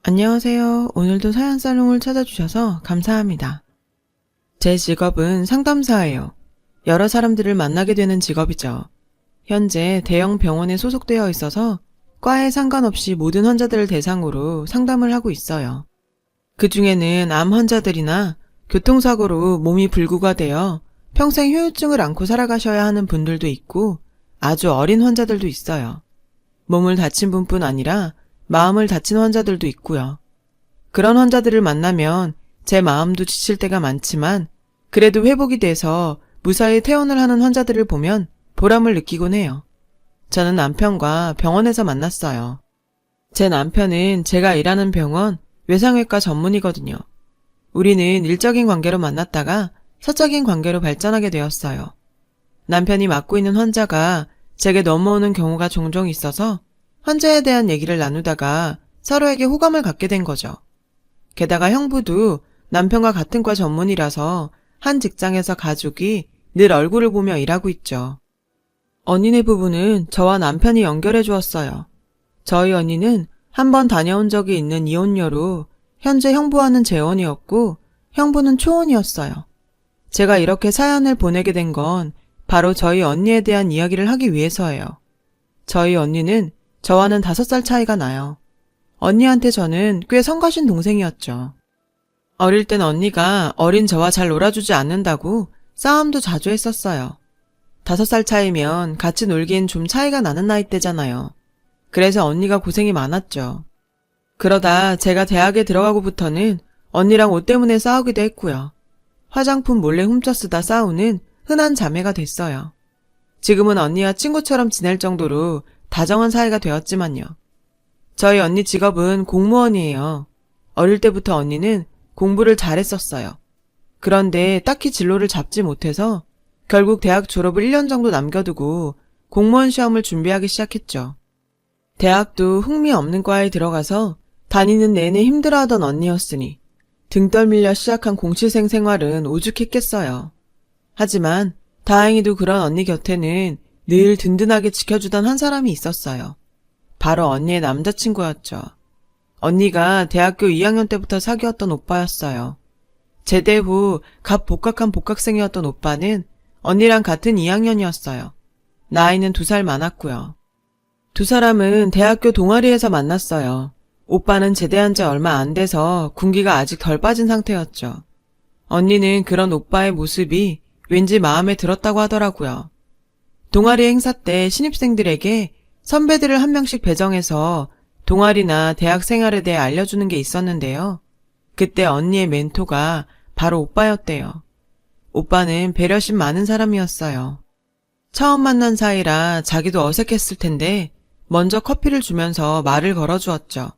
안녕하세요. 오늘도 사연살롱을 찾아주셔서 감사합니다. 제 직업은 상담사예요. 여러 사람들을 만나게 되는 직업이죠. 현재 대형 병원에 소속되어 있어서 과에 상관없이 모든 환자들을 대상으로 상담을 하고 있어요. 그 중에는 암 환자들이나 교통사고로 몸이 불구가 평생 후유증을 안고 살아가셔야 하는 분들도 있고 아주 어린 환자들도 있어요. 몸을 다친 분뿐 아니라 마음을 다친 환자들도 있고요. 그런 환자들을 만나면 제 마음도 지칠 때가 많지만 그래도 회복이 돼서 무사히 퇴원을 하는 환자들을 보면 보람을 느끼곤 해요. 저는 남편과 병원에서 만났어요. 제 남편은 제가 일하는 병원 외상외과 전문이거든요. 우리는 일적인 관계로 만났다가 사적인 관계로 발전하게 되었어요. 남편이 맡고 있는 환자가 제게 넘어오는 경우가 종종 있어서 환자에 대한 얘기를 나누다가 서로에게 호감을 갖게 된 거죠. 게다가 형부도 남편과 같은 과 전문이라서 한 직장에서 가족이 늘 얼굴을 보며 일하고 있죠. 언니네 부부는 저와 남편이 연결해 주었어요. 저희 언니는 한 번 다녀온 적이 있는 이혼녀로 현재 형부와는 재혼이었고 형부는 초혼이었어요. 제가 이렇게 사연을 보내게 된 건 바로 저희 언니에 대한 이야기를 하기 위해서예요. 저희 언니는 저와는 5살 차이가 나요. 언니한테 저는 꽤 성가신 동생이었죠. 어릴 땐 언니가 어린 저와 잘 놀아주지 않는다고 싸움도 자주 했었어요. 5살 차이면 같이 놀기엔 좀 차이가 나는 나이대잖아요. 그래서 언니가 고생이 많았죠. 그러다 제가 대학에 들어가고부터는 언니랑 옷 때문에 싸우기도 했고요. 화장품 몰래 훔쳐 쓰다 싸우는 흔한 자매가 됐어요. 지금은 언니와 친구처럼 지낼 정도로 다정한 사이가 되었지만요. 저희 언니 직업은 공무원이에요. 어릴 때부터 언니는 공부를 잘했었어요. 그런데 딱히 진로를 잡지 못해서 결국 대학 졸업을 1년 정도 남겨두고 공무원 시험을 준비하기 시작했죠. 대학도 흥미 없는 과에 들어가서 다니는 내내 힘들어하던 언니였으니 등 떨밀려 시작한 공시생 생활은 오죽했겠어요. 하지만 다행히도 그런 언니 곁에는 늘 든든하게 지켜주던 한 사람이 있었어요. 바로 언니의 남자친구였죠. 언니가 대학교 2학년 때부터 사귀었던 오빠였어요. 제대 후 갓 복학한 복학생이었던 오빠는 언니랑 같은 2학년이었어요. 나이는 2살 많았고요. 두 사람은 대학교 동아리에서 만났어요. 오빠는 제대한 지 얼마 안 돼서 군기가 아직 덜 빠진 상태였죠. 언니는 그런 오빠의 모습이 왠지 마음에 들었다고 하더라고요. 동아리 행사 때 신입생들에게 선배들을 한 명씩 배정해서 동아리나 대학 생활에 대해 알려주는 게 있었는데요. 그때 언니의 멘토가 바로 오빠였대요. 오빠는 배려심 많은 사람이었어요. 처음 만난 사이라 자기도 어색했을 텐데 먼저 커피를 주면서 말을 걸어주었죠.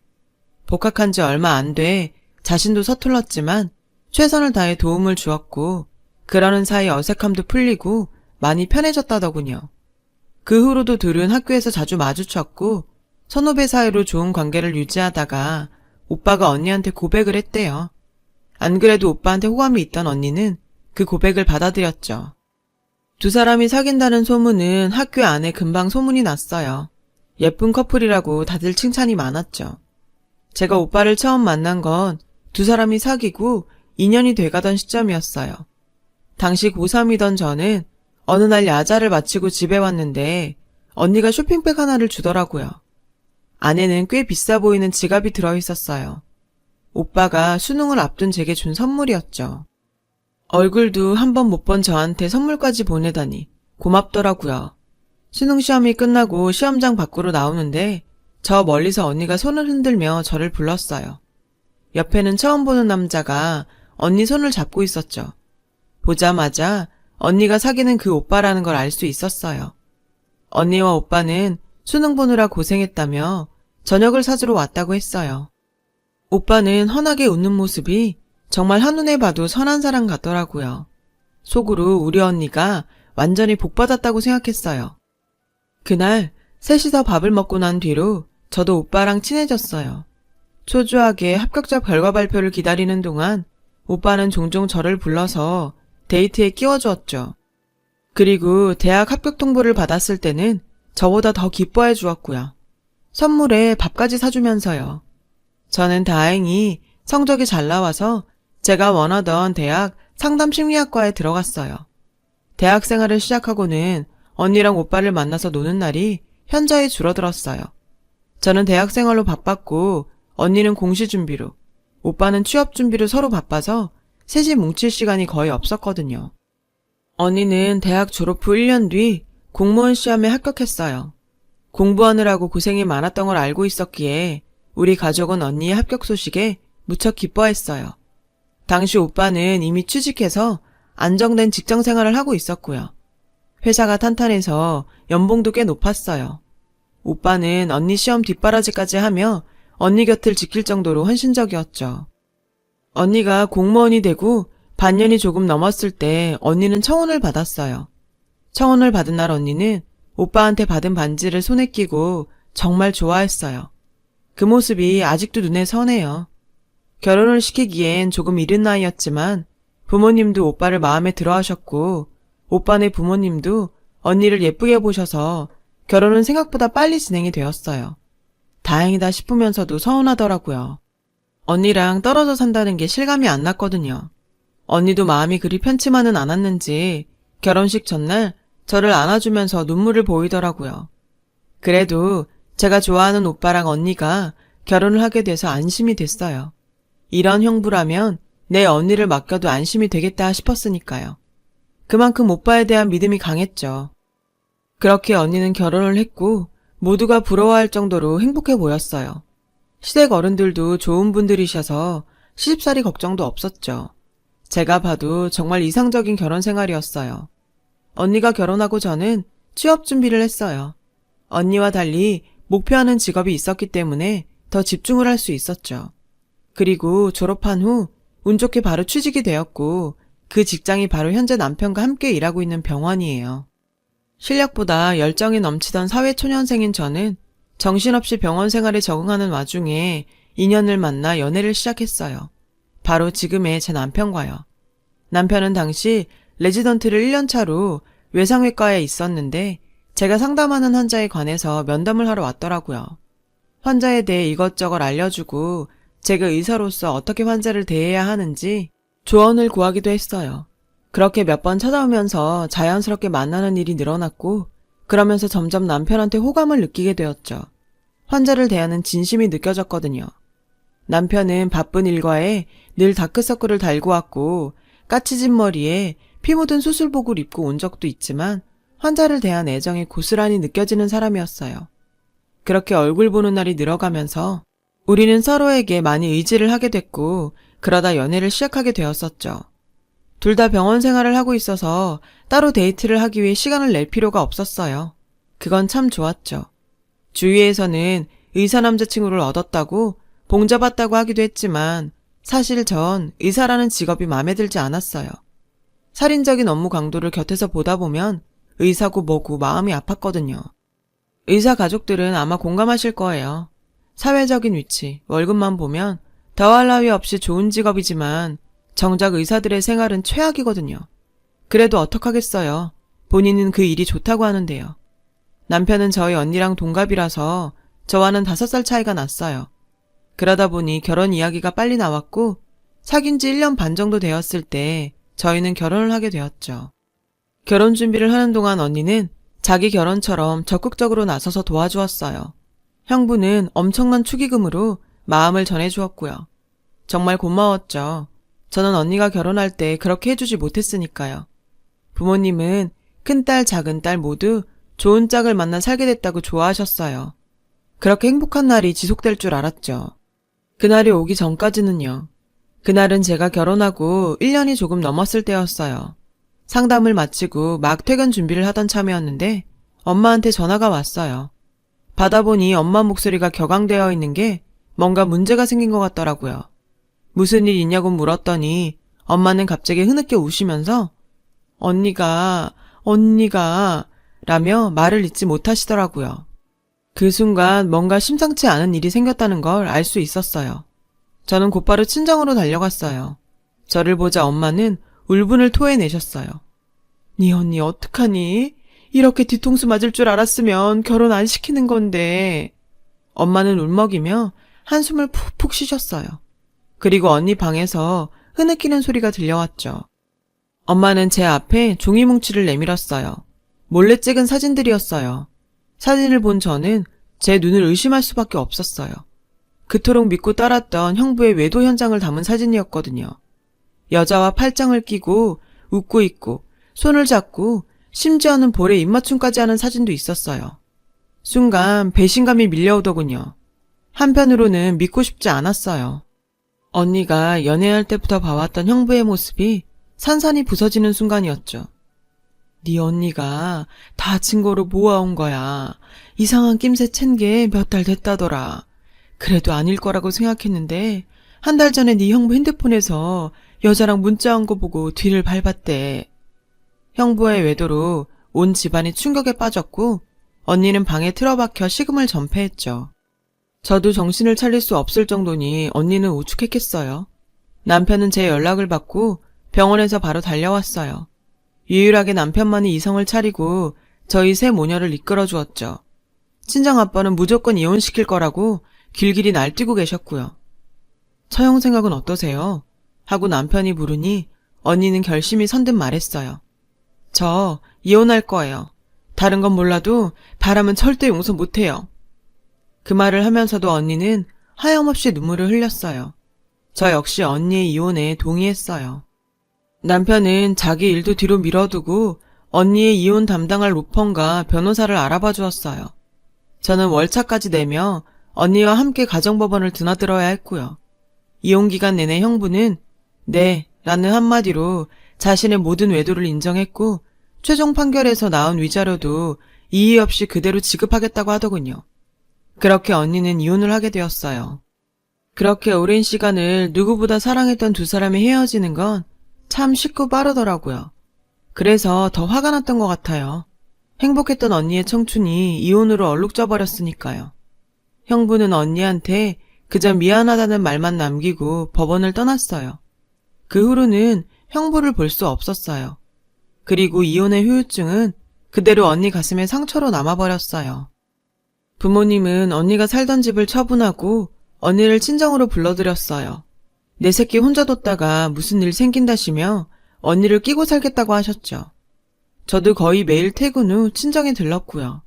복학한 지 얼마 안 돼 자신도 서툴렀지만 최선을 다해 도움을 주었고 그러는 사이 어색함도 풀리고 많이 편해졌다더군요. 그 후로도 둘은 학교에서 자주 마주쳤고 선후배 사이로 좋은 관계를 유지하다가 오빠가 언니한테 고백을 했대요. 안 그래도 오빠한테 호감이 있던 언니는 그 고백을 받아들였죠. 두 사람이 사귄다는 소문은 학교 안에 금방 소문이 났어요. 예쁜 커플이라고 다들 칭찬이 많았죠. 제가 오빠를 처음 만난 건 두 사람이 사귀고 2년이 돼가던 시점이었어요. 당시 고3이던 저는 어느 날 야자를 마치고 집에 왔는데 언니가 쇼핑백 하나를 주더라고요. 안에는 꽤 비싸 보이는 지갑이 들어있었어요. 오빠가 수능을 앞둔 제게 준 선물이었죠. 얼굴도 한 번 못 본 저한테 선물까지 보내다니 고맙더라고요. 수능 시험이 끝나고 시험장 밖으로 나오는데 저 멀리서 언니가 손을 흔들며 저를 불렀어요. 옆에는 처음 보는 남자가 언니 손을 잡고 있었죠. 보자마자 언니가 사귀는 그 오빠라는 걸 알 수 있었어요. 언니와 오빠는 수능 보느라 고생했다며 저녁을 사주러 왔다고 했어요. 오빠는 환하게 웃는 모습이 정말 한눈에 봐도 선한 사람 같더라고요. 속으로 우리 언니가 완전히 복받았다고 생각했어요. 그날 셋이서 밥을 먹고 난 뒤로 저도 오빠랑 친해졌어요. 초조하게 합격자 결과 발표를 기다리는 동안 오빠는 종종 저를 불러서 데이트에 끼워주었죠. 그리고 대학 합격 통보를 받았을 때는 저보다 더 기뻐해 주었고요. 선물에 밥까지 사주면서요. 저는 다행히 성적이 잘 나와서 제가 원하던 대학 상담심리학과에 들어갔어요. 대학 생활을 시작하고는 언니랑 오빠를 만나서 노는 날이 현저히 줄어들었어요. 저는 대학 생활로 바빴고 언니는 공시 준비로, 오빠는 취업 준비로 서로 바빠서 셋이 뭉칠 시간이 거의 없었거든요. 언니는 대학 졸업 후 1년 뒤 공무원 시험에 합격했어요. 공부하느라고 고생이 많았던 걸 알고 있었기에 우리 가족은 언니의 합격 소식에 무척 기뻐했어요. 당시 오빠는 이미 취직해서 안정된 직장 생활을 하고 있었고요. 회사가 탄탄해서 연봉도 꽤 높았어요. 오빠는 언니 시험 뒷바라지까지 하며 언니 곁을 지킬 정도로 헌신적이었죠. 언니가 공무원이 되고 반년이 조금 넘었을 때 언니는 청혼을 받았어요. 청혼을 받은 날 언니는 오빠한테 받은 반지를 손에 끼고 정말 좋아했어요. 그 모습이 아직도 눈에 선해요. 결혼을 시키기엔 조금 이른 나이였지만 부모님도 오빠를 마음에 들어 하셨고 오빠네 부모님도 언니를 예쁘게 보셔서 결혼은 생각보다 빨리 진행이 되었어요. 다행이다 싶으면서도 서운하더라고요. 언니랑 떨어져 산다는 게 실감이 안 났거든요. 언니도 마음이 그리 편치만은 않았는지 결혼식 전날 저를 안아주면서 눈물을 보이더라고요. 그래도 제가 좋아하는 오빠랑 언니가 결혼을 하게 돼서 안심이 됐어요. 이런 형부라면 내 언니를 맡겨도 안심이 되겠다 싶었으니까요. 그만큼 오빠에 대한 믿음이 강했죠. 그렇게 언니는 결혼을 했고 모두가 부러워할 정도로 행복해 보였어요. 시댁 어른들도 좋은 분들이셔서 시집살이 걱정도 없었죠. 제가 봐도 정말 이상적인 결혼 생활이었어요. 언니가 결혼하고 저는 취업 준비를 했어요. 언니와 달리 목표하는 직업이 있었기 때문에 더 집중을 할 수 있었죠. 그리고 졸업한 후 운 좋게 바로 취직이 되었고 그 직장이 바로 현재 남편과 함께 일하고 있는 병원이에요. 실력보다 열정이 넘치던 사회초년생인 저는 정신없이 병원 생활에 적응하는 와중에 인연을 만나 연애를 시작했어요. 바로 지금의 제 남편과요. 남편은 당시 레지던트를 1년 차로 외상외과에 있었는데 제가 상담하는 환자에 관해서 면담을 하러 왔더라고요. 환자에 대해 이것저것 알려주고 제가 의사로서 어떻게 환자를 대해야 하는지 조언을 구하기도 했어요. 그렇게 몇 번 찾아오면서 자연스럽게 만나는 일이 늘어났고 그러면서 점점 남편한테 호감을 느끼게 되었죠. 환자를 대하는 진심이 느껴졌거든요. 남편은 바쁜 일과에 늘 다크서클을 달고 왔고 까치진 머리에 피 묻은 수술복을 입고 온 적도 있지만 환자를 대한 애정이 고스란히 느껴지는 사람이었어요. 그렇게 얼굴 보는 날이 늘어가면서 우리는 서로에게 많이 의지를 하게 됐고 그러다 연애를 시작하게 되었었죠. 둘 다 병원 생활을 하고 있어서 따로 데이트를 하기 위해 시간을 낼 필요가 없었어요. 그건 참 좋았죠. 주위에서는 의사 남자친구를 얻었다고 봉잡았다고 하기도 했지만 사실 전 의사라는 직업이 마음에 들지 않았어요. 살인적인 업무 강도를 곁에서 보다 보면 의사고 뭐고 마음이 아팠거든요. 의사 가족들은 아마 공감하실 거예요. 사회적인 위치, 월급만 보면 더할 나위 없이 좋은 직업이지만 정작 의사들의 생활은 최악이거든요. 그래도 어떡하겠어요. 본인은 그 일이 좋다고 하는데요. 남편은 저희 언니랑 동갑이라서 저와는 5살 차이가 났어요. 그러다 보니 결혼 이야기가 빨리 나왔고 사귄 지 1년 반 정도 되었을 때 저희는 결혼을 하게 되었죠. 결혼 준비를 하는 동안 언니는 자기 결혼처럼 적극적으로 나서서 도와주었어요. 형부는 엄청난 축의금으로 마음을 전해주었고요. 정말 고마웠죠. 저는 언니가 결혼할 때 그렇게 해주지 못했으니까요. 부모님은 큰딸, 작은딸 모두 좋은 짝을 만나 살게 됐다고 좋아하셨어요. 그렇게 행복한 날이 지속될 줄 알았죠. 그날이 오기 전까지는요. 그날은 제가 결혼하고 1년이 조금 넘었을 때였어요. 상담을 마치고 막 퇴근 준비를 하던 참이었는데 엄마한테 전화가 왔어요. 받아보니 엄마 목소리가 격앙되어 있는 게 뭔가 문제가 생긴 것 같더라고요. 무슨 일 있냐고 물었더니 엄마는 갑자기 흐느껴 우시면서 언니가 라며 말을 잇지 못하시더라고요. 그 순간 뭔가 심상치 않은 일이 생겼다는 걸 알 수 있었어요. 저는 곧바로 친정으로 달려갔어요. 저를 보자 엄마는 울분을 토해내셨어요. 네 언니 어떡하니? 이렇게 뒤통수 맞을 줄 알았으면 결혼 안 시키는 건데. 엄마는 울먹이며 한숨을 푹푹 쉬셨어요. 그리고 언니 방에서 흐느끼는 소리가 들려왔죠. 엄마는 제 앞에 종이 뭉치를 내밀었어요. 몰래 찍은 사진들이었어요. 사진을 본 저는 제 눈을 의심할 수밖에 없었어요. 그토록 믿고 따랐던 형부의 외도 현장을 담은 사진이었거든요. 여자와 팔짱을 끼고 웃고 있고 손을 잡고 심지어는 볼에 입맞춤까지 하는 사진도 있었어요. 순간 배신감이 밀려오더군요. 한편으로는 믿고 싶지 않았어요. 언니가 연애할 때부터 봐왔던 형부의 모습이 산산이 부서지는 순간이었죠. 네 언니가 다 증거로 모아온 거야. 이상한 낌새 챈 게 몇 달 됐다더라. 그래도 아닐 거라고 생각했는데 한 달 전에 네 형부 핸드폰에서 여자랑 문자한 거 보고 뒤를 밟았대. 형부의 외도로 온 집안이 충격에 빠졌고 언니는 방에 틀어박혀 식음을 전폐했죠. 저도 정신을 차릴 수 없을 정도니 언니는 우측했겠어요. 남편은 제 연락을 받고 병원에서 바로 달려왔어요. 유일하게 남편만이 이성을 차리고 저희 세 모녀를 이끌어 주었죠. 친정아빠는 무조건 이혼시킬 거라고 길길이 날뛰고 계셨고요. 처형 생각은 어떠세요? 하고 남편이 물으니 언니는 결심이 선 듯 말했어요. 저 이혼할 거예요. 다른 건 몰라도 바람은 절대 용서 못해요. 그 말을 하면서도 언니는 하염없이 눈물을 흘렸어요. 저 역시 언니의 이혼에 동의했어요. 남편은 자기 일도 뒤로 미뤄두고 언니의 이혼 담당할 로펌과 변호사를 알아봐 주었어요. 저는 월차까지 내며 언니와 함께 가정법원을 드나들어야 했고요. 이혼 기간 내내 형부는 네 라는 한마디로 자신의 모든 외도를 인정했고 최종 판결에서 나온 위자료도 이의 없이 그대로 지급하겠다고 하더군요. 그렇게 언니는 이혼을 하게 되었어요. 그렇게 오랜 시간을 누구보다 사랑했던 두 사람이 헤어지는 건 참 쉽고 빠르더라고요. 그래서 더 화가 났던 것 같아요. 행복했던 언니의 청춘이 이혼으로 얼룩져 버렸으니까요. 형부는 언니한테 그저 미안하다는 말만 남기고 법원을 떠났어요. 그 후로는 형부를 볼 수 없었어요. 그리고 이혼의 후유증은 그대로 언니 가슴에 상처로 남아버렸어요. 부모님은 언니가 살던 집을 처분하고 언니를 친정으로 불러들였어요. 내 새끼 혼자 뒀다가 무슨 일 생긴다시며 언니를 끼고 살겠다고 하셨죠. 저도 거의 매일 퇴근 후 친정에 들렀고요.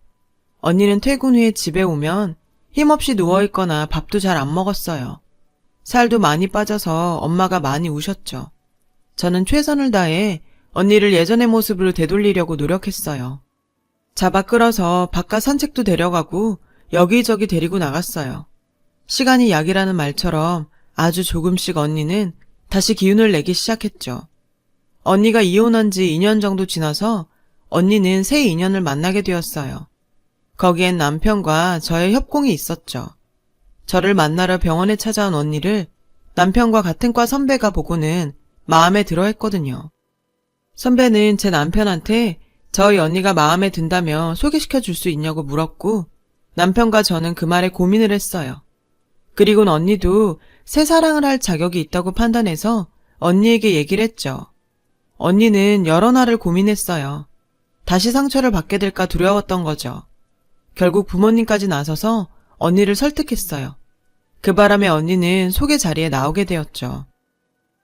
언니는 퇴근 후에 집에 오면 힘없이 누워있거나 밥도 잘 안 먹었어요. 살도 많이 빠져서 엄마가 많이 우셨죠. 저는 최선을 다해 언니를 예전의 모습으로 되돌리려고 노력했어요. 잡아 끌어서 바깥 산책도 데려가고 여기저기 데리고 나갔어요. 시간이 약이라는 말처럼 아주 조금씩 언니는 다시 기운을 내기 시작했죠. 언니가 이혼한 지 2년 정도 지나서 언니는 새 인연을 만나게 되었어요. 거기엔 남편과 저의 협공이 있었죠. 저를 만나러 병원에 찾아온 언니를 남편과 같은 과 선배가 보고는 마음에 들어 했거든요. 선배는 제 남편한테 저희 언니가 마음에 든다며 소개시켜 줄 수 있냐고 물었고 남편과 저는 그 말에 고민을 했어요. 그리곤 언니도 새 사랑을 할 자격이 있다고 판단해서 언니에게 얘기를 했죠. 언니는 여러 날을 고민했어요. 다시 상처를 받게 될까 두려웠던 거죠. 결국 부모님까지 나서서 언니를 설득했어요. 그 바람에 언니는 소개 자리에 나오게 되었죠.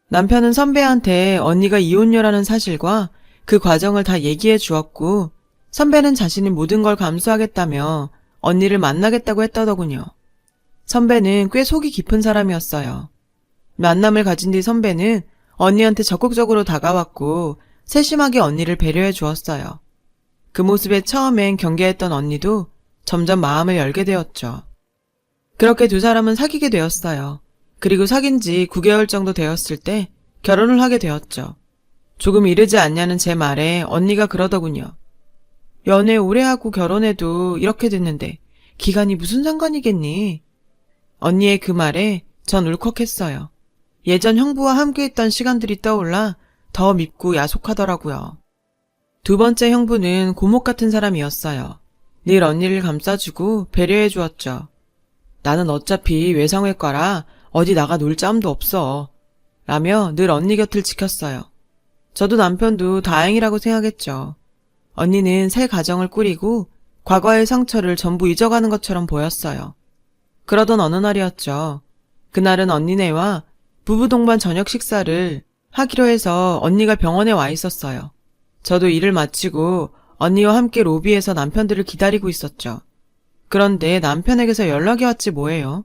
남편은 선배한테 언니가 이혼녀라는 사실과 그 과정을 다 얘기해 주었고 선배는 자신이 모든 걸 감수하겠다며 언니를 만나겠다고 했다더군요. 선배는 꽤 속이 깊은 사람이었어요. 만남을 가진 뒤 선배는 언니한테 적극적으로 다가왔고 세심하게 언니를 배려해 주었어요. 그 모습에 처음엔 경계했던 언니도 점점 마음을 열게 되었죠. 그렇게 두 사람은 사귀게 되었어요. 그리고 사귄 지 9개월 정도 되었을 때 결혼을 하게 되었죠. 조금 이르지 않냐는 제 말에 언니가 그러더군요. 연애 오래 하고 결혼해도 이렇게 됐는데 기간이 무슨 상관이겠니? 언니의 그 말에 전 울컥했어요. 예전 형부와 함께했던 시간들이 떠올라 더 밉고 야속하더라고요. 두 번째 형부는 고목 같은 사람이었어요. 늘 언니를 감싸주고 배려해 주었죠. 나는 어차피 외상외과라 어디 나가 놀 짬도 없어. 라며 늘 언니 곁을 지켰어요. 저도 남편도 다행이라고 생각했죠. 언니는 새 가정을 꾸리고 과거의 상처를 전부 잊어가는 것처럼 보였어요. 그러던 어느 날이었죠. 그날은 언니네와 부부 동반 저녁 식사를 하기로 해서 언니가 병원에 와 있었어요. 저도 일을 마치고 언니와 함께 로비에서 남편들을 기다리고 있었죠. 그런데 남편에게서 연락이 왔지 뭐예요.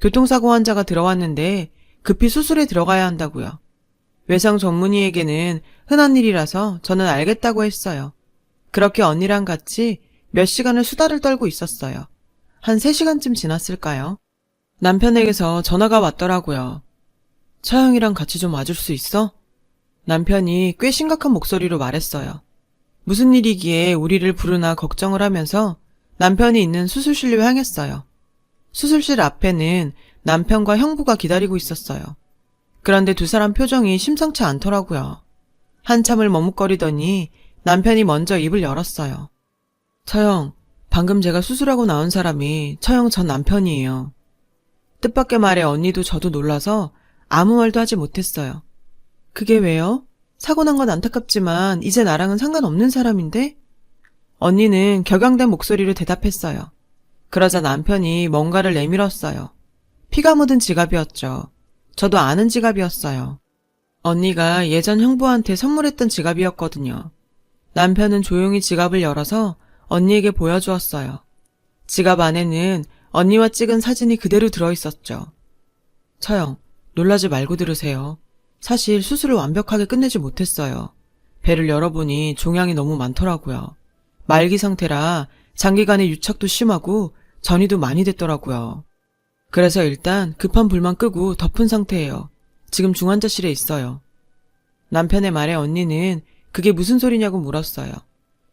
교통사고 환자가 들어왔는데 급히 수술에 들어가야 한다고요. 외상 전문의에게는 흔한 일이라서 저는 알겠다고 했어요. 그렇게 언니랑 같이 몇 시간을 수다를 떨고 있었어요. 한 3시간쯤 지났을까요? 남편에게서 전화가 왔더라고요. 처형이랑 같이 좀 와줄 수 있어? 남편이 꽤 심각한 목소리로 말했어요. 무슨 일이기에 우리를 부르나 걱정을 하면서 남편이 있는 수술실로 향했어요. 수술실 앞에는 남편과 형부가 기다리고 있었어요. 그런데 두 사람 표정이 심상치 않더라고요. 한참을 머뭇거리더니 남편이 먼저 입을 열었어요. 처형, 방금 제가 수술하고 나온 사람이 처형 전 남편이에요. 뜻밖의 말에 언니도 저도 놀라서 아무 말도 하지 못했어요. 그게 왜요? 사고 난 건 안타깝지만 이제 나랑은 상관없는 사람인데? 언니는 격양된 목소리로 대답했어요. 그러자 남편이 뭔가를 내밀었어요. 피가 묻은 지갑이었죠. 저도 아는 지갑이었어요. 언니가 예전 형부한테 선물했던 지갑이었거든요. 남편은 조용히 지갑을 열어서 언니에게 보여주었어요. 지갑 안에는 언니와 찍은 사진이 그대로 들어있었죠. 처형, 놀라지 말고 들으세요. 사실 수술을 완벽하게 끝내지 못했어요. 배를 열어보니 종양이 너무 많더라고요. 말기 상태라 장기간의 유착도 심하고 전이도 많이 됐더라고요. 그래서 일단 급한 불만 끄고 덮은 상태예요. 지금 중환자실에 있어요. 남편의 말에 언니는 그게 무슨 소리냐고 물었어요.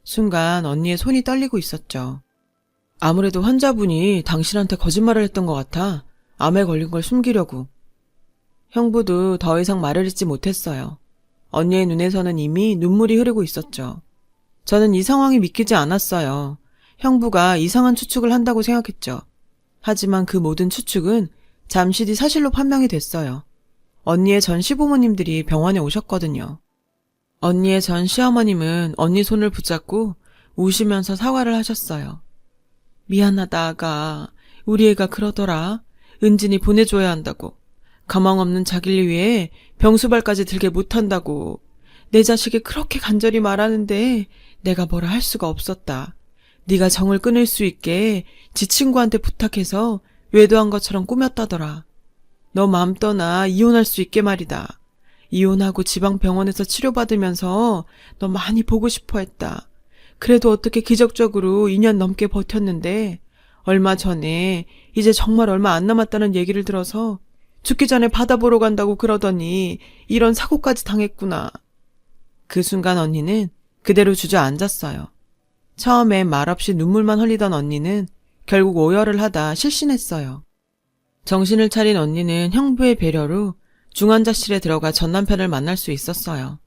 순간 언니의 손이 떨리고 있었죠. 아무래도 환자분이 당신한테 거짓말을 했던 것 같아. 암에 걸린 걸 숨기려고. 형부도 더 이상 말을 잇지 못했어요. 언니의 눈에서는 이미 눈물이 흐르고 있었죠. 저는 이 상황이 믿기지 않았어요. 형부가 이상한 추측을 한다고 생각했죠. 하지만 그 모든 추측은 잠시 뒤 사실로 판명이 됐어요. 언니의 전 시부모님들이 병원에 오셨거든요. 언니의 전 시어머님은 언니 손을 붙잡고 우시면서 사과를 하셨어요. 미안하다 아가. 우리 애가 그러더라. 은진이 보내줘야 한다고. 가망 없는 자기를 위해 병수발까지 들게 못한다고. 내 자식이 그렇게 간절히 말하는데 내가 뭐라 할 수가 없었다. 네가 정을 끊을 수 있게 지 친구한테 부탁해서 외도한 것처럼 꾸몄다더라. 너 마음 떠나 이혼할 수 있게 말이다. 이혼하고 지방병원에서 치료받으면서 너 많이 보고 싶어 했다. 그래도 어떻게 기적적으로 2년 넘게 버텼는데 얼마 전에 이제 정말 얼마 안 남았다는 얘기를 들어서 죽기 전에 바다 보러 간다고 그러더니 이런 사고까지 당했구나. 그 순간 언니는 그대로 주저앉았어요. 처음엔 말없이 눈물만 흘리던 언니는 결국 오열을 하다 실신했어요. 정신을 차린 언니는 형부의 배려로 중환자실에 들어가 전 남편을 만날 수 있었어요.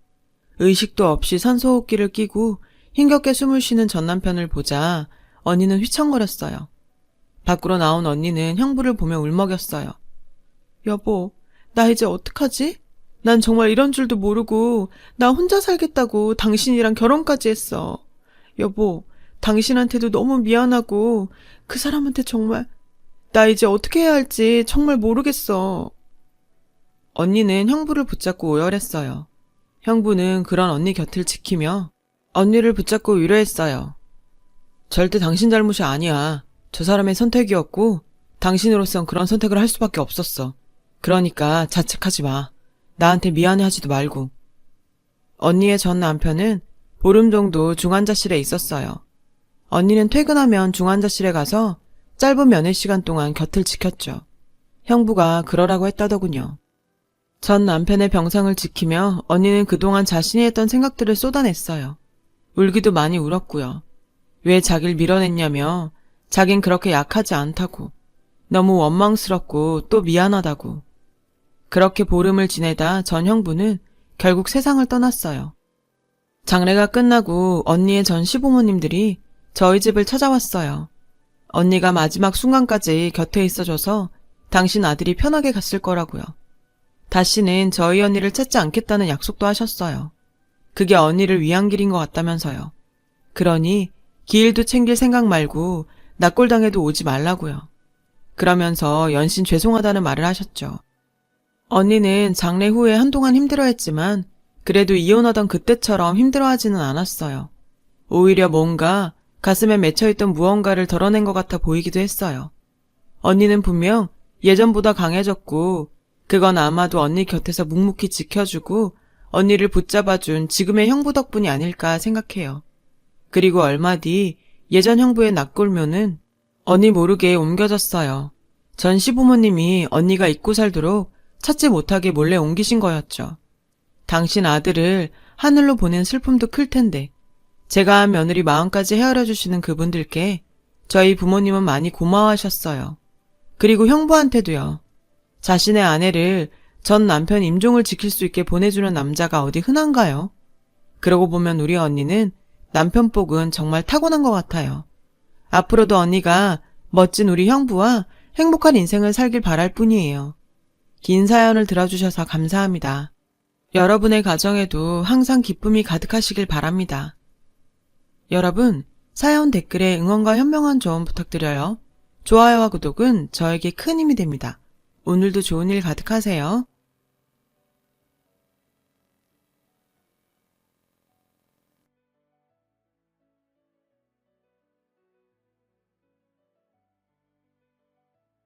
의식도 없이 산소호흡기를 끼고 힘겹게 숨을 쉬는 전 남편을 보자 언니는 휘청거렸어요. 밖으로 나온 언니는 형부를 보며 울먹였어요. 여보, 나 이제 어떡하지? 난 정말 이런 줄도 모르고 나 혼자 살겠다고 당신이랑 결혼까지 했어. 여보, 당신한테도 너무 미안하고 그 사람한테 정말 나 이제 어떻게 해야 할지 정말 모르겠어. 언니는 형부를 붙잡고 오열했어요. 형부는 그런 언니 곁을 지키며 언니를 붙잡고 위로했어요. 절대 당신 잘못이 아니야. 저 사람의 선택이었고 당신으로선 그런 선택을 할 수밖에 없었어. 그러니까 자책하지 마. 나한테 미안해하지도 말고. 언니의 전 남편은 보름 정도 중환자실에 있었어요. 언니는 퇴근하면 중환자실에 가서 짧은 면회 시간 동안 곁을 지켰죠. 형부가 그러라고 했다더군요. 전 남편의 병상을 지키며 언니는 그동안 자신이 했던 생각들을 쏟아냈어요. 울기도 많이 울었고요. 왜 자기를 밀어냈냐며 자긴 그렇게 약하지 않다고. 너무 원망스럽고 또 미안하다고. 그렇게 보름을 지내다 전 형부는 결국 세상을 떠났어요. 장례가 끝나고 언니의 전 시부모님들이 저희 집을 찾아왔어요. 언니가 마지막 순간까지 곁에 있어줘서 당신 아들이 편하게 갔을 거라고요. 다시는 저희 언니를 찾지 않겠다는 약속도 하셨어요. 그게 언니를 위한 길인 것 같다면서요. 그러니 기일도 챙길 생각 말고 낯골당해도 오지 말라고요. 그러면서 연신 죄송하다는 말을 하셨죠. 언니는 장래 후에 한동안 힘들어했지만 그래도 이혼하던 그때처럼 힘들어하지는 않았어요. 오히려 뭔가 가슴에 맺혀있던 무언가를 덜어낸 것 같아 보이기도 했어요. 언니는 분명 예전보다 강해졌고 그건 아마도 언니 곁에서 묵묵히 지켜주고 언니를 붙잡아준 지금의 형부 덕분이 아닐까 생각해요. 그리고 얼마 뒤 예전 형부의 납골묘는 언니 모르게 옮겨졌어요. 전 시부모님이 언니가 잊고 살도록 찾지 못하게 몰래 옮기신 거였죠. 당신 아들을 하늘로 보낸 슬픔도 클 텐데 제가 한 며느리 마음까지 헤아려 주시는 그분들께 저희 부모님은 많이 고마워하셨어요. 그리고 형부한테도요. 자신의 아내를 전 남편 임종을 지킬 수 있게 보내주는 남자가 어디 흔한가요? 그러고 보면 우리 언니는 남편 복은 정말 타고난 것 같아요. 앞으로도 언니가 멋진 우리 형부와 행복한 인생을 살길 바랄 뿐이에요. 긴 사연을 들어주셔서 감사합니다. 여러분의 가정에도 항상 기쁨이 가득하시길 바랍니다. 여러분, 사연 댓글에 응원과 현명한 조언 부탁드려요. 좋아요와 구독은 저에게 큰 힘이 됩니다. 오늘도 좋은 일 가득하세요.